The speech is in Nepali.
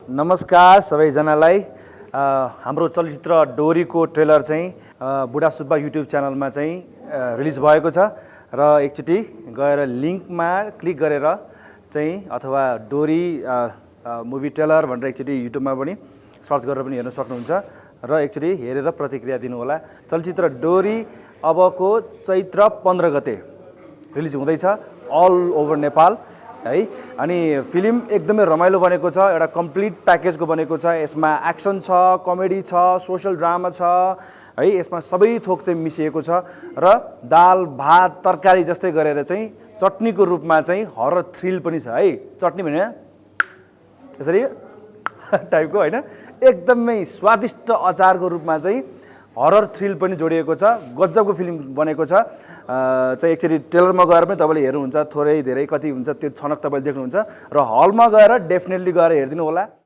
नमस्कार सबैजनालाई हाम्रो चलचित्र डोरीको ट्रेलर चाहिँ बुढा सुब्बा युट्युब च्यानलमा चाहिँ रिलिज भएको छ र एकचोटि गएर लिङ्कमा क्लिक गरेर चाहिँ अथवा डोरी मुभी ट्रेलर भनेर एकचोटि युट्युबमा पनि सर्च गरेर पनि हेर्न सक्नुहुन्छ र एकचोटि हेरेर प्रतिक्रिया दिनुहोला। चलचित्र डोरी अबको चैत्र 15 गते रिलिज हुँदैछ अल ओभर नेपाल है। अनि फिल्म एकदमै रमाइलो बनेको छ, एउटा कम्प्लिट प्याकेजको बनेको छ। यसमा एक्सन छ, कमेडी छ, सोशल ड्रामा छ है। यसमा सबै थोक चाहिँ मिसिएको छ र दाल भात तरकारी जस्तै गरेर चाहिँ चटनीको रूपमा चाहिँ हरर थ्रिल पनि छ है। चटनी भने त्यसरी टाइपको होइन, एकदमै स्वादिष्ट अचारको रूपमा चाहिँ हरर थ्रिल पनि जोडिएको छ। गजबको फिल्म बनेको छ। चाहिँ एकचोटि ट्रेलरमा गएर पनि तपाईँले हेर्नुहुन्छ, थोरै धेरै कति हुन्छ त्यो छनक तपाईँले देख्नुहुन्छ र हलमा गएर डेफिनेटली गएर हेरिदिनु होला।